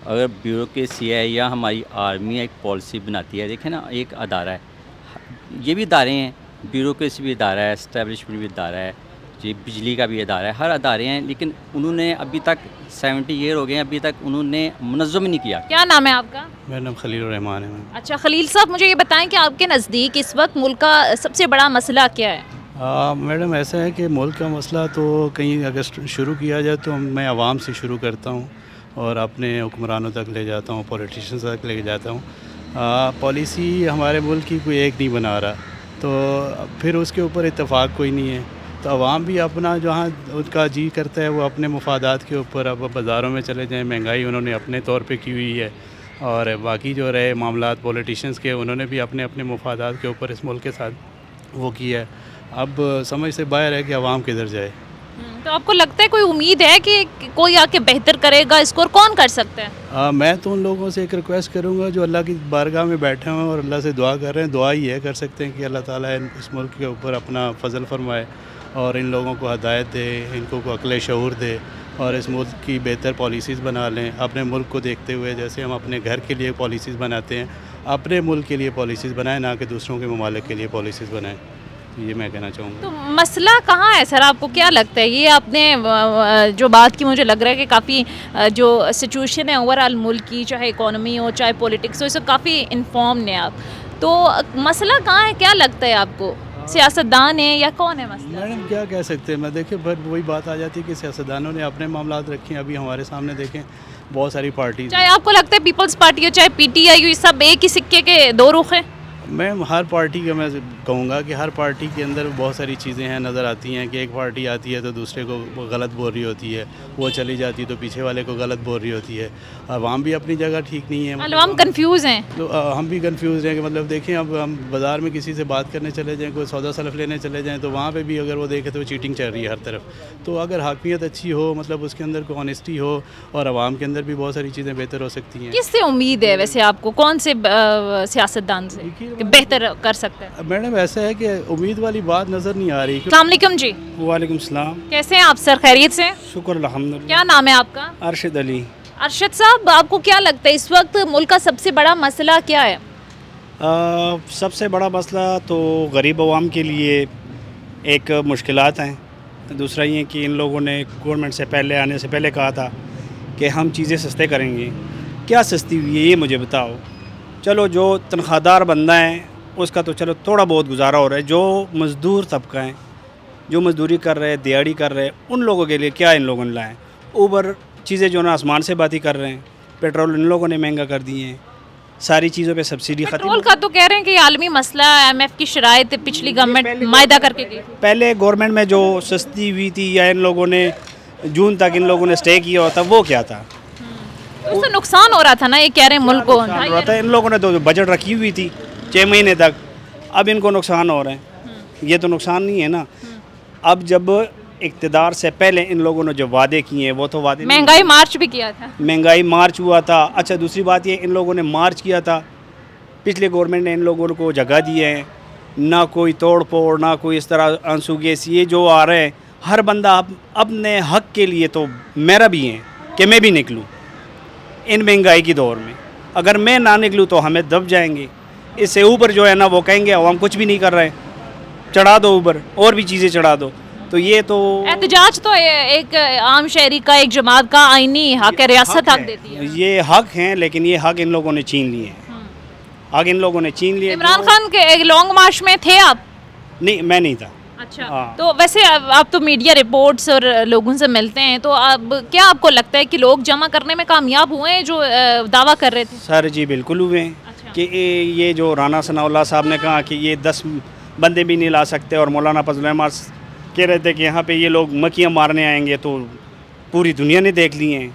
अगर ब्यूरोक्रेसी है या हमारी आर्मी एक पॉलिसी बनाती है, देखें ना एक अदारा है, ये भी इदारे हैं, ब्यूरोक्रेसी भी इदारा है, इस्टेब्लिशमेंट भी इदारा है, जी बिजली का भी इदारा है, हर अदारे हैं, लेकिन उन्होंने अभी तक 70 ईयर हो गए, अभी तक उन्होंने मुनज़्ज़म नहीं किया। क्या नाम है आपका? मेरा नाम खलील रहमान है। अच्छा खलील साहब, मुझे ये बताएं कि आपके नज़दीक इस वक्त मुल्क का सबसे बड़ा मसला क्या है? मैडम ऐसा है कि मुल्क का मसला तो कहीं अगर शुरू किया जाए तो मैं आवाम से शुरू करता हूँ और अपने हुक्मरानों तक ले जाता हूँ, पॉलिटिशियंस तक ले जाता हूँ। पॉलिसी हमारे मुल्क की कोई एक नहीं बना रहा, तो फिर उसके ऊपर इत्तेफाक कोई नहीं है। तो आवाम भी अपना जहाँ उनका जी करता है वो अपने मुफादात के ऊपर, अब बाज़ारों में चले जाएँ, महंगाई उन्होंने अपने तौर पे की हुई है, और बाकी जो रहे मामलात पॉलिटिशियंस के, उन्होंने भी अपने अपने मुफादात के ऊपर इस मुल्क के साथ वो किया है। अब समझ से बाहर है कि आवाम किधर जाए। तो आपको लगता है कोई उम्मीद है कि कोई आके बेहतर करेगा, इसको और कौन कर सकता है? मैं तो उन लोगों से एक रिक्वेस्ट करूंगा जो अल्लाह की बारगाह में बैठे हुए हैं और अल्लाह से दुआ कर रहे हैं, दुआ ही है कर सकते हैं कि अल्लाह ताला इस मुल्क के ऊपर अपना फजल फरमाए और इन लोगों को हदायत दे, इनको को अक्ल शऊर दे और इस मुल्क की बेहतर पॉलिसीज़ बना लें। अपने मुल्क को देखते हुए जैसे हम अपने घर के लिए पॉलिसीज़ बनाते हैं, अपने मुल्क के लिए पॉलिसीज़ बनाएं, ना कि दूसरों के ममालिक के लिए पॉलिसीज़ बनाएं। ये मैं कहना चाहूँगा। तो मसला कहाँ है सर, आपको क्या लगता है? ये आपने जो बात की, मुझे लग रहा है कि काफ़ी जो सिचुएशन है ओवरऑल मुल्क की, चाहे इकोनॉमी हो चाहे पॉलिटिक्स हो, इससे काफ़ी इन्फॉर्म है आप। तो मसला कहाँ है, क्या लगता है आपको? सियासतदान है या कौन है मसला? मैडम क्या कह सकते हैं, मैं देखिए पर वही बात आ जाती है कि सियासतदानों ने अपने मामलात रखे हैं। अभी हमारे सामने देखें बहुत सारी पार्टी, चाहे आपको लगता है पीपल्स पार्टी हो चाहे PTI हो, ये सब एक ही सिक्के के दो रुख हैं। मैम हर पार्टी का मैं कहूँगा कि हर पार्टी के अंदर बहुत सारी चीज़ें हैं नज़र आती हैं कि एक पार्टी आती है तो दूसरे को वो गलत बोल रही होती है, वो चली जाती है तो पीछे वाले को गलत बोल रही होती है। अवाम भी अपनी जगह ठीक नहीं है, मतलब हम कंफ्यूज हैं। तो हम भी कंफ्यूज हैं कि मतलब देखें अब हम बाज़ार में किसी से बात करने चले जाएँ, कोई सौदा सलफ लेने चले जाएँ तो वहाँ पर भी अगर वो देखें तो चीटिंग चल रही है हर तरफ। तो अगर हाकमियत अच्छी हो, मतलब उसके अंदर को ऑनेस्टी हो और आवाम के अंदर भी बहुत सारी चीज़ें बेहतर हो सकती हैं। किससे उम्मीद है वैसे आपको, कौन से सियासतदान से कि बेहतर कर सकते हैं? मैडम ऐसा है कि उम्मीद वाली बात नज़र नहीं आ रही। अस्सलाम वालेकुम जी। वालेकुम सलाम। कैसे हैं आप सर, खैरियत से? शुक्र अल्हम्दुलिल्लाह। क्या नाम है आपका? अरशद अली। अरशद साहब, आपको क्या लगता है इस वक्त मुल्क का सबसे बड़ा मसला क्या है? सबसे बड़ा मसला तो गरीब अवाम के लिए एक मुश्किलात हैं। दूसरा ये कि इन लोगों ने गवर्नमेंट से पहले आने से पहले कहा था कि हम चीज़ें सस्ते करेंगे। क्या सस्ती हुई है ये मुझे बताओ। चलो जो तनख्वाहदार बंदा है उसका तो चलो थोड़ा बहुत गुजारा हो रहा है, जो मज़दूर तबका है जो मज़दूरी कर रहे हैं, दिहाड़ी कर रहे हैं, उन लोगों के लिए क्या इन लोगों ने लाए? ऊबर चीज़ें जो ना आसमान से बात ही कर रहे हैं। पेट्रोल इन लोगों ने महंगा कर दिए हैं, सारी चीज़ों पे सब्सिडी खत्म। पेट्रोल का तो कह रहे हैं कि आलमी मसला, IMF की शराइत पिछली गवर्नमेंट मायदा करके गई। पहले गवर्नमेंट में जो सस्ती हुई थी या इन लोगों ने जून तक इन लोगों ने स्टे किया होता, वो क्या था? तो उससे नुकसान हो रहा था ना, ये कह रहे हैं मुल्क को। नुकसान हो रहा था। इन लोगों ने तो बजट रखी हुई थी 6 महीने तक, अब इनको नुकसान हो रहा है। ये तो नुकसान नहीं है ना। अब जब इक़्तिदार से पहले इन लोगों ने जो वादे किए हैं वो तो वादे, महंगाई मार्च भी किया था, महंगाई मार्च हुआ था। अच्छा दूसरी बात ये, इन लोगों ने मार्च किया था, पिछले गवर्नमेंट ने इन लोगों को जगह दी है, ना कोई तोड़ फोड़, ना कोई इस तरह आंसू गैस ये जो आ रहे हैं। हर बंदा अपने हक के लिए तो मेरा भी है कि मैं भी निकलूँ इन महंगाई की दौर में। अगर मैं ना निकलूँ तो हमें दब जाएंगे। इससे ऊपर जो है ना वो कहेंगे हम कुछ भी नहीं कर रहे, चढ़ा दो ऊपर और भी चीज़ें चढ़ा दो। तो ये तो एहतजाज तो एक आम शहरी का, एक जमात का आईनी हक है, रियासत हक देती है। ये हक हैं, लेकिन ये हक इन लोगों ने छीन लिए हैं। हक इन लोगों ने छीन लिए। इमरान खान के एक लॉन्ग मार्च में थे आप? नहीं, मैं नहीं था। अच्छा, तो वैसे आप तो मीडिया रिपोर्ट्स और लोगों से मिलते हैं, तो अब क्या आपको लगता है कि लोग जमा करने में कामयाब हुए हैं जो दावा कर रहे थे? सर जी बिल्कुल हुए हैं। अच्छा। कि ये जो राना सनाउल्लाह साहब ने कहा कि ये 10 बंदे भी नहीं ला सकते, और मौलाना फजल रहमान कह रहे थे कि यहाँ पे ये लोग मक्खियाँ मारने आएंगे, तो पूरी दुनिया ने देख लिए हैं,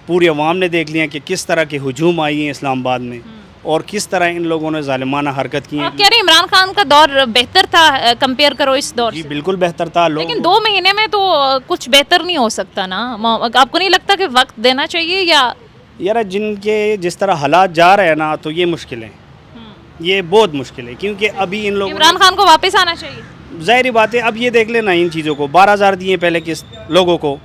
पूरी अवाम ने देख लिया कि किस तरह के हुजूम आई हैं इस्लामाबाद में और किस तरह इन लोगों ने ज़ालिमाना हरकत की है। आप कह रहे हैं इमरान खान का दौर बेहतर था, कंपेयर करो इस दौर जी से? बिल्कुल बेहतर था। लेकिन 2 महीने में तो कुछ बेहतर नहीं हो सकता ना, आपको नहीं लगता कि वक्त देना चाहिए? या यार जिनके जिस तरह हालात जा रहे हैं ना, तो ये मुश्किल है, ये बहुत मुश्किल है। क्योंकि अभी इन लोगों इमरान खान को वापस आना चाहिए। ज़ाहिर बात है। अब ये देख लेना इन चीज़ों को, 12,000 दिए पहले किस लोगों को,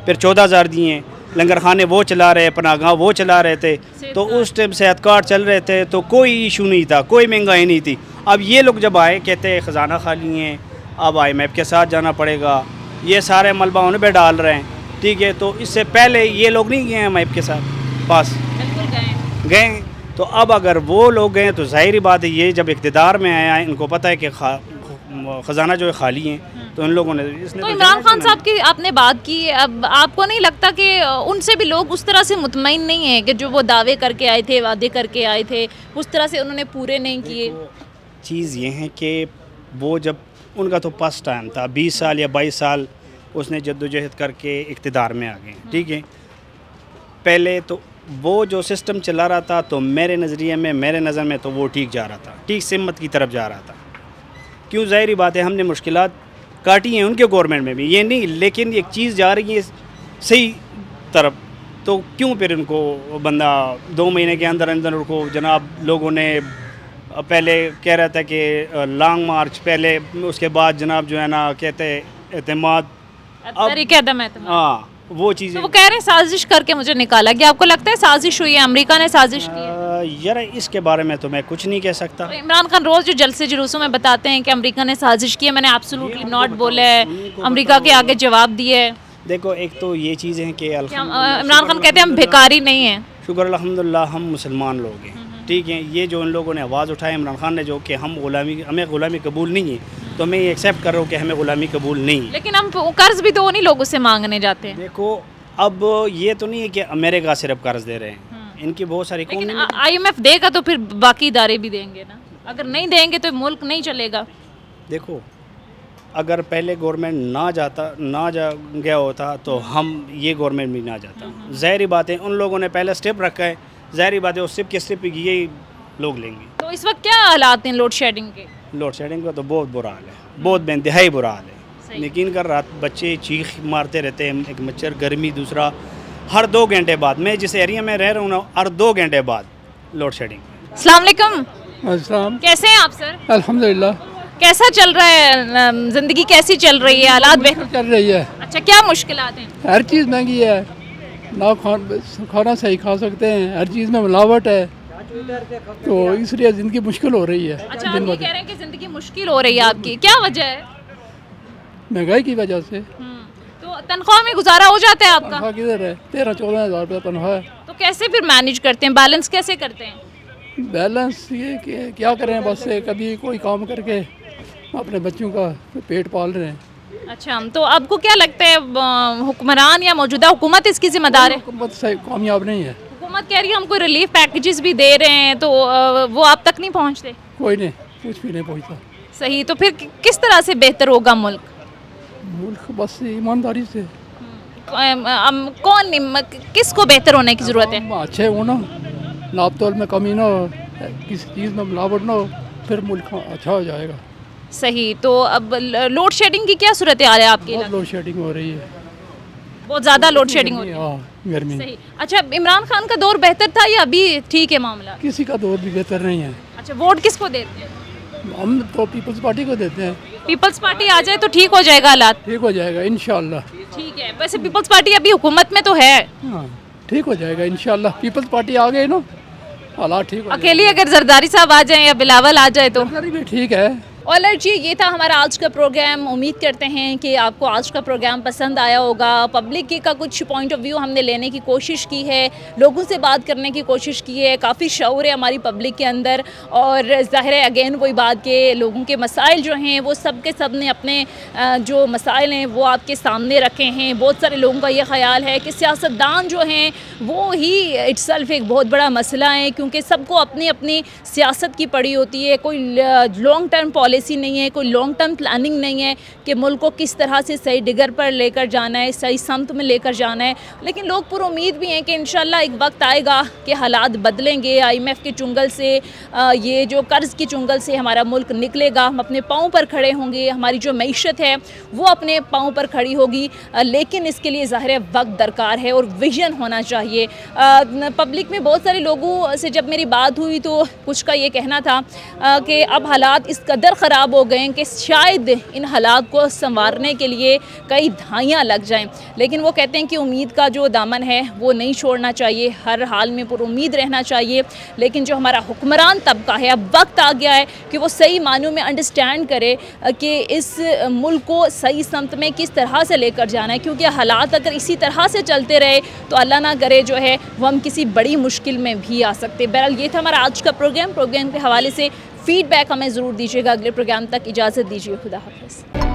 फिर 14,000 दिए। लंगर खाने वो चला रहे, पनागाह वो चला रहे थे, तो उस टाइम सेहत कार्ड चल रहे थे, तो कोई इशू नहीं था, कोई महंगाई नहीं थी। अब ये लोग जब आए कहते हैं ख़जाना खाली हैं, अब IMF के साथ जाना पड़ेगा, ये सारे मलबा उन पर डाल रहे हैं। ठीक है, तो इससे पहले ये लोग नहीं गए IMF के साथ पास, गए। तो अब अगर वो लोग गए तो ज़ाहिर बात है, ये जब इक़्तिदार में आया इनको पता है कि ख़जाना जो है खाली हैं, तो इन लोगों ने तो इमरान खान साहब की आपने बात की, अब आपको नहीं लगता कि उनसे भी लोग उस तरह से मुतमईन नहीं है कि जो वो दावे करके आए थे, वादे करके आए थे, उस तरह से उन्होंने पूरे नहीं किए? चीज़ ये है कि वो जब उनका तो फर्स्ट टाइम था, 20 साल या 22 साल उसने जद्दोजहद करके इक़्तिदार में आ गए। ठीक है, पहले तो वो जो सिस्टम चला रहा था, तो मेरे नज़रिए में, मेरे नज़र में तो वो ठीक जा रहा था, ठीक सिमत की तरफ जा रहा था। क्यों? ज़ाहिर बात है, हमने मुश्किलात काटी हैं उनके गवर्नमेंट में भी, ये नहीं, लेकिन एक चीज़ जा रही है सही तरफ, तो क्यों फिर उनको बंदा 2 महीने के अंदर अंदर उनको जनाब लोगों ने पहले कह रहा था कि लॉन्ग मार्च पहले, उसके बाद जनाब जो है ना कहते एतमाद, हाँ वो चीज़ें तो वो कह रहे हैं साजिश करके मुझे निकाला गया। आपको लगता है साजिश हुई है, अमेरिका ने साजिश की है? यार इसके बारे में तो मैं कुछ नहीं कह सकता। तो इमरान खान रोज़ जो जलसे जुलूसों में बताते हैं कि अमेरिका ने साजिश की है, मैंने एब्सोल्युटली नॉट बोला है, अमेरिका के आगे जवाब दिए है। देखो एक तो ये चीज़ है कि इमरान खान कहते हैं हम भिखारी नहीं हैं, शुक्र अल्हम्दुलिल्लाह हम मुसलमान लोग हैं, ठीक है। ये जो इन लोगों ने आवाज़ उठाई इमरान खान ने, जो कि हमें ग़ुलामी कबूल नहीं है, तो मैं ये एक्सेप्ट कर रहा हूँ कि हमें ग़ुलामी कबूल नहीं है। लेकिन हम कर्ज भी तो उन्हीं लोगों से मांगने जाते हैं। देखो अब ये तो नहीं है कि अमेरिका सिर्फ कर्ज दे रहे हैं, इनकी बहुत सारी लेकिन IMF देगा तो फिर बाकी इदारे भी देंगे ना, अगर नहीं देंगे तो मुल्क नहीं चलेगा। देखो अगर पहले गवर्नमेंट ना जा गया होता तो हम ये गवर्नमेंट भी ना जाता। ज़ाहिर बात है उन लोगों ने पहले स्टेप रखा है, ज़ाहिर बात है उस स्टेप के स्टेप यही लोग लेंगे। तो इस वक्त क्या हालात हैं लोड शेडिंग के? लोड शेडिंग का तो बहुत बुरा हाल है, बहुत बेइंतहाई बुरा हाल है। यकीन कर रात बच्चे चीख मारते रहते हैं, एक मच्छर गर्मी, दूसरा हर 2 घंटे बाद, मैं जिस एरिया में रह रहा हूँ ना, हर 2 घंटे बाद लोड शेडिंग। अस्सलाम वालेकुम। अस्सलाम। कैसे हैं आप सर? अल्हम्दुलिल्लाह। कैसा चल रहा है, ज़िंदगी कैसी चल रही है, हालात बेहतर चल रही है? अच्छा, क्या मुश्किलात हैं? हर चीज़ महंगी है, ना खाना सही खा सकते हैं, हर चीज़ में मिलावट है, तो इसलिए ज़िंदगी मुश्किल हो रही है। अच्छा, आप ये कह रहे हैं कि ज़िंदगी मुश्किल हो रही है आपकी, क्या वजह है? महंगाई की वजह से। तो तनख्वाह में गुजारा हो जाता है आपका? तनख्वाह किधर है? 13-14 हज़ार रुपये तनख्वाह है। तो कैसे फिर मैनेज करते हैं, बैलेंस कैसे करते हैं? बैलेंस ये कि क्या करें, बस कभी कोई काम करके अपने बच्चों का पेट पाल रहे हैं। अच्छा, तो आपको क्या लगता है हुक्मरान या मौजूदा हुकूमत इसकी जिम्मेदार है? हुकूमत सही कामयाब नहीं है। हुकूमत कह रही है हम कोई रिलीफ पैकेजेस भी दे रहे हैं, तो वो आप तक नहीं पहुँचते? कोई नहीं, कुछ भी नहीं पहुँचता। सही, तो फिर किस तरह से बेहतर होगा मुल्क? मुल्क बस ईमानदारी से। किसको बेहतर होने की ज़रूरत है? अच्छे हो ना, नाप तोल में कमी ना हो, किसी चीज़ में मिलावट ना हो, फिर मुल्क अच्छा हो जाएगा। सही, तो अब लोड शेडिंग की क्या सूरत हाल है आपके? लोड शेडिंग हो रही है, बहुत ज़्यादा लोड शेडिंग हो रही है। हाँ, गर्मी। सही। अच्छा, इमरान खान का दौर बेहतर था या अभी ठीक है मामला? किसी का दौर भी बेहतर नहीं है। अच्छा, वोट किसको देते हैं? हम तो पीपल्स पार्टी को देते हैं। पीपल्स पार्टी आ जाए तो ठीक हो जाएगा हालात? ठीक हो जाएगा इंशाल्लाह। ठीक है, वैसे पीपल्स पार्टी अभी हुकूमत में तो है। हाँ, ठीक हो जाएगा इंशाल्लाह। पीपल्स पार्टी आ गई ना, हालात ठीक हो अकेली अगर जरदारी साहब आ जाए या बिलावल आ जाए तो भी ठीक है। ऑलर जी, ये था हमारा आज का प्रोग्राम। उम्मीद करते हैं कि आपको आज का प्रोग्राम पसंद आया होगा। पब्लिक का कुछ पॉइंट ऑफ व्यू हमने लेने की कोशिश की है, लोगों से बात करने की कोशिश की है। काफ़ी शऊर है हमारी पब्लिक के अंदर, और ज़ाहिर है अगेन वही बात के लोगों के मसाइल जो हैं वो सब के सब ने अपने जो मसाइल हैं वो आपके सामने रखे हैं। बहुत सारे लोगों का ये ख्याल है कि सियासतदान जो हैं वो ही इट्सल्फ एक बहुत बड़ा मसला है, क्योंकि सबको अपनी अपनी सियासत की पड़ी होती है। कोई लॉन्ग टर्म पॉलिसी नहीं है, कोई लॉन्ग टर्म प्लानिंग नहीं है कि मुल्क को किस तरह से सही डिगर पर लेकर जाना है, सही समत में लेकर जाना है। लेकिन लोग पूरी उम्मीद भी हैं कि इंशाल्लाह एक वक्त आएगा कि हालात बदलेंगे, IMF के चुंगल से, ये जो कर्ज़ की चुंगल से हमारा मुल्क निकलेगा, हम अपने पाँव पर खड़े होंगे, हमारी जो मईशत है वो अपने पाँव पर खड़ी होगी। लेकिन इसके लिए ज़ाहिर है वक्त दरकार है और विजन होना चाहिए। पब्लिक में बहुत सारे लोगों से जब मेरी बात हुई तो कुछ का ये कहना था कि अब हालात इस कदर ख़राब हो गए हैं कि शायद इन हालात को संवारने के लिए कई दहाइयाँ लग जाएं। लेकिन वो कहते हैं कि उम्मीद का जो दामन है वो नहीं छोड़ना चाहिए, हर हाल में पुरुम्मीद रहना चाहिए। लेकिन जो हमारा हुक्मरान तबका है, अब वक्त आ गया है कि वो सही मानों में अंडरस्टैंड करे कि इस मुल्क को सही समत में किस तरह से लेकर जाना है, क्योंकि हालात अगर इसी तरह से चलते रहे तो अल्लाह ना करे जो है वो हम किसी बड़ी मुश्किल में भी आ सकते। बहरहाल ये था हमारा आज का प्रोग्राम के हवाले से फीडबैक हमें ज़रूर दीजिएगा। अगले प्रोग्राम तक इजाज़त दीजिए। खुदा हाफ़िज़।